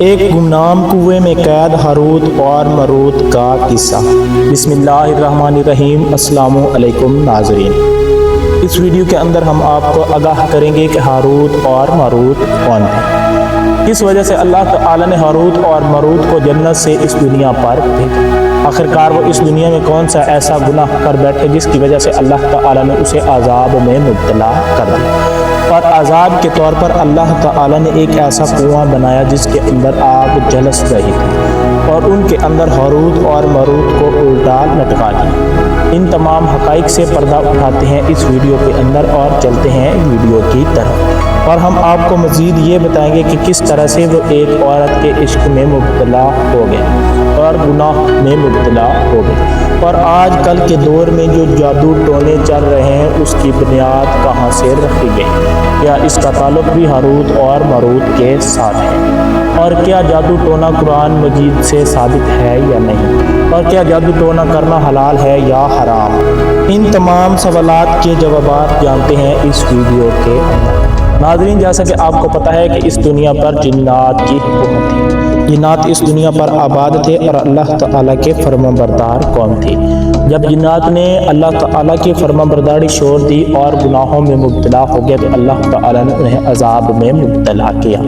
ایک گمنام کنویں میں قید ہاروت اور ماروت کا قصہ۔ بسم اللہ الرحمن الرحیم۔ السلام علیکم ناظرین، اس ویڈیو کے اندر ہم آپ کو آگاہ کریں گے کہ ہاروت اور ماروت کون ہے، کس وجہ سے اللہ تعالی نے ہاروت اور ماروت کو جنت سے اس دنیا پر بھیجا، آخرکار وہ اس دنیا میں کون سا ایسا گناہ کر بیٹھے جس کی وجہ سے اللہ تعالی نے اسے عذاب میں مبتلا کر دیا، اور عذاب کے طور پر اللہ تعالی نے ایک ایسا کنواں بنایا جس کے اندر آگ جلس رہی تھی اور ان کے اندر ہاروت اور ماروت کو الٹا لٹکا دیا۔ ان تمام حقائق سے پردہ اٹھاتے ہیں اس ویڈیو کے اندر اور چلتے ہیں ویڈیو کی طرف، اور ہم آپ کو مزید یہ بتائیں گے کہ کس طرح سے وہ ایک عورت کے عشق میں مبتلا ہو گئے اور گناہ میں مبتلا ہو گئے، اور آج کل کے دور میں جو جادو ٹونے چل رہے ہیں اس کی بنیاد کہاں سے رکھی گئی، کیا اس کا تعلق بھی ہاروت اور ماروت کے ساتھ ہے، اور کیا جادو ٹونا قرآن مجید سے ثابت ہے یا نہیں، اور کیا جادو ٹونا کرنا حلال ہے یا حرام۔ ان تمام سوالات کے جوابات جانتے ہیں اس ویڈیو کے اندر۔ ناظرین، جیسا کہ آپ کو پتہ ہے کہ اس دنیا پر جنات کی حکومت تھی، جنات اس دنیا پر آباد تھے اور اللہ تعالیٰ کے فرمانبردار قوم تھی۔ جب جنات نے اللہ تعالیٰ کی فرمانبرداری چھوڑ دی اور گناہوں میں مبتلا ہو گئے تو اللہ تعالیٰ نے انہیں عذاب میں مبتلا کیا۔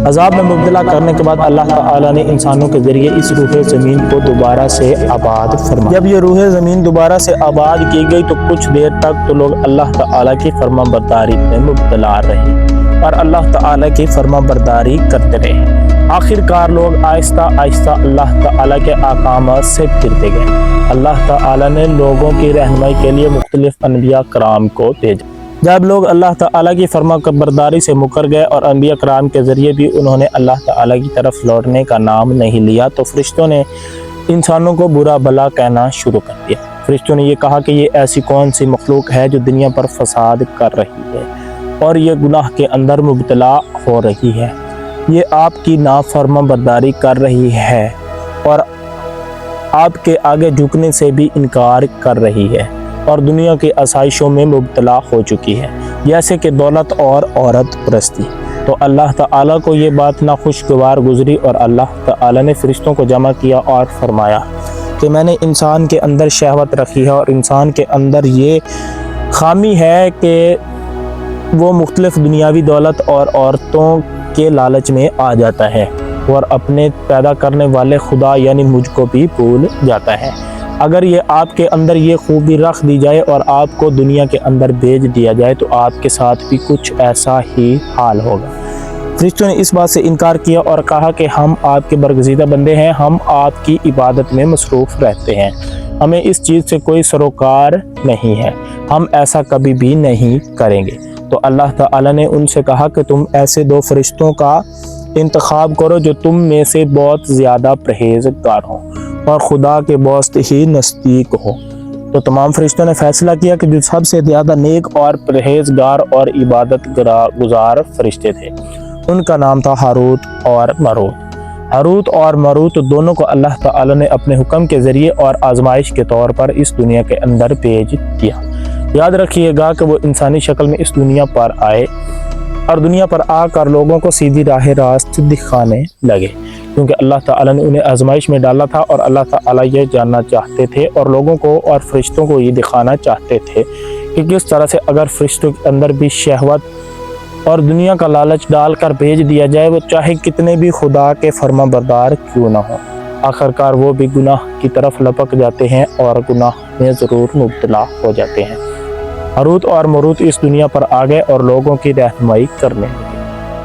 عذاب میں مبتلا کرنے کے بعد اللہ تعالیٰ نے انسانوں کے ذریعے اس روح زمین کو دوبارہ سے آباد فرمایا۔ جب یہ روح زمین دوبارہ سے آباد کی گئی تو کچھ دیر تک تو لوگ اللہ تعالیٰ کی فرمانبرداری میں مبتلا رہے اور اللہ تعالیٰ کی فرمانبرداری کرتے رہے۔ آخر کار لوگ آہستہ آہستہ اللہ تعالیٰ کے احکامات سے پھرتے گئے۔ اللہ تعالیٰ نے لوگوں کی رہنمائی کے لیے مختلف انبیاء کرام کو بھیجا۔ جب لوگ اللہ تعالیٰ کی فرمانبرداری سے مکر گئے اور انبیاء کرام کے ذریعے بھی انہوں نے اللہ تعالیٰ کی طرف لوٹنے کا نام نہیں لیا تو فرشتوں نے انسانوں کو برا بھلا کہنا شروع کر دیا۔ فرشتوں نے یہ کہا کہ یہ ایسی کون سی مخلوق ہے جو دنیا پر فساد کر رہی ہے اور یہ گناہ کے اندر مبتلا ہو رہی ہے، یہ آپ کی نافرمانبرداری کر رہی ہے اور آپ کے آگے جھکنے سے بھی انکار کر رہی ہے اور دنیا کی آسائشوں میں مبتلا ہو چکی ہے، جیسے کہ دولت اور عورت پرستی۔ تو اللہ تعالیٰ کو یہ بات ناخوشگوار گزری اور اللہ تعالیٰ نے فرشتوں کو جمع کیا اور فرمایا کہ میں نے انسان کے اندر شہوت رکھی ہے اور انسان کے اندر یہ خامی ہے کہ وہ مختلف دنیاوی دولت اور عورتوں کے لالچ میں آ جاتا ہے اور اپنے پیدا کرنے والے خدا یعنی مجھ کو بھی بھول جاتا ہے۔ اگر یہ آپ کے اندر یہ خوبی رکھ دی جائے اور آپ کو دنیا کے اندر بھیج دیا جائے تو آپ کے ساتھ بھی کچھ ایسا ہی حال ہوگا۔ فرشتوں نے اس بات سے انکار کیا اور کہا کہ ہم آپ کے برگزیدہ بندے ہیں، ہم آپ کی عبادت میں مصروف رہتے ہیں، ہمیں اس چیز سے کوئی سروکار نہیں ہے، ہم ایسا کبھی بھی نہیں کریں گے۔ تو اللہ تعالیٰ نے ان سے کہا کہ تم ایسے دو فرشتوں کا انتخاب کرو جو تم میں سے بہت زیادہ پرہیزگار ہوں اور خدا کے بہت ہی نزدیک ہو۔ تو تمام فرشتوں نے فیصلہ کیا کہ جو سب سے زیادہ نیک اور پرہیزگار اور عبادت گزار فرشتے تھے ان کا نام تھا ہاروت اور ماروت۔ ہاروت اور ماروت دونوں کو اللہ تعالیٰ نے اپنے حکم کے ذریعے اور آزمائش کے طور پر اس دنیا کے اندر بھیج دیا۔ یاد رکھیے گا کہ وہ انسانی شکل میں اس دنیا پر آئے اور دنیا پر آ کر لوگوں کو سیدھی راہ راست دکھانے لگے، کیونکہ اللہ تعالیٰ نے انہیں آزمائش میں ڈالا تھا اور اللہ تعالیٰ یہ جاننا چاہتے تھے اور لوگوں کو اور فرشتوں کو یہ دکھانا چاہتے تھے کہ کس طرح سے اگر فرشتوں کے اندر بھی شہوت اور دنیا کا لالچ ڈال کر بھیج دیا جائے وہ چاہے کتنے بھی خدا کے فرمانبردار کیوں نہ ہوں، آخرکار وہ بھی گناہ کی طرف لپک جاتے ہیں اور گناہ میں ضرور مبتلا ہو جاتے ہیں۔ ہاروت اور ماروت اس دنیا پر آ گئے اور لوگوں کی رہنمائی کرنے لگے۔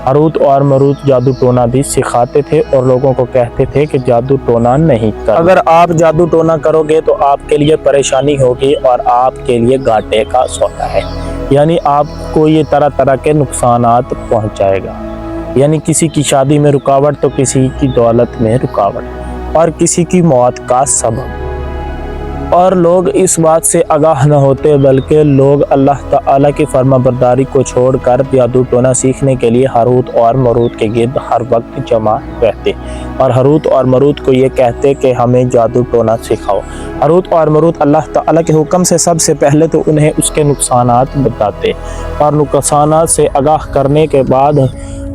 ہاروت اور ماروت جادو ٹونا بھی سکھاتے تھے اور لوگوں کو کہتے تھے کہ جادو ٹونا نہیں کرو، اگر آپ جادو ٹونا کرو گے تو آپ کے لیے پریشانی ہوگی اور آپ کے لیے گھاٹے کا سودا ہے، یعنی آپ کو یہ طرح طرح کے نقصانات پہنچائے گا، یعنی کسی کی شادی میں رکاوٹ تو کسی کی دولت میں رکاوٹ اور کسی کی موت کا سبب۔ اور لوگ اس بات سے آگاہ نہ ہوتے بلکہ لوگ اللہ تعالیٰ کی فرمانبرداری کو چھوڑ کر جادو ٹونا سیکھنے کے لیے ہاروت اور ماروت کے گرد ہر وقت جمع رہتے اور ہاروت اور ماروت کو یہ کہتے کہ ہمیں جادو ٹونا سکھاؤ۔ ہاروت اور ماروت اللہ تعالیٰ کے حکم سے سب سے پہلے تو انہیں اس کے نقصانات بتاتے اور نقصانات سے آگاہ کرنے کے بعد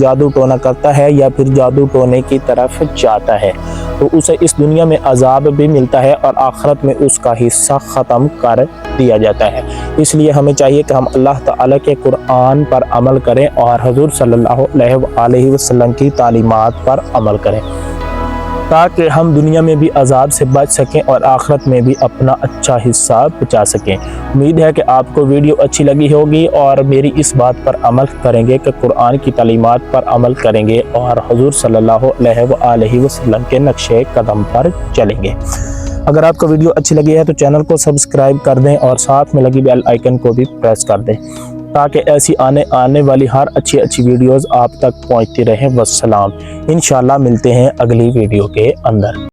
جادو ٹونا کرتا ہے یا پھر جادو ٹونے کی طرف جاتا ہے تو اسے اس دنیا میں عذاب بھی ملتا ہے اور آخرت میں اس کا حصہ ختم کر دیا جاتا ہے۔ اس لیے ہمیں چاہیے کہ ہم اللہ تعالیٰ کے قرآن پر عمل کریں اور حضور صلی اللہ علیہ وآلہ وسلم کی تعلیمات پر عمل کریں تاکہ ہم دنیا میں بھی عذاب سے بچ سکیں اور آخرت میں بھی اپنا اچھا حصہ بچا سکیں۔ امید ہے کہ آپ کو ویڈیو اچھی لگی ہوگی اور میری اس بات پر عمل کریں گے کہ قرآن کی تعلیمات پر عمل کریں گے اور حضور صلی اللہ علیہ وآلہ وسلم کے نقش قدم پر چلیں گے۔ اگر آپ کو ویڈیو اچھی لگی ہے تو چینل کو سبسکرائب کر دیں اور ساتھ میں لگی بیل آئیکن کو بھی پریس کر دیں تاکہ ایسی آنے والی ہر اچھی ویڈیوز آپ تک پہنچتی رہیں۔ والسلام، انشاءاللہ ملتے ہیں اگلی ویڈیو کے اندر۔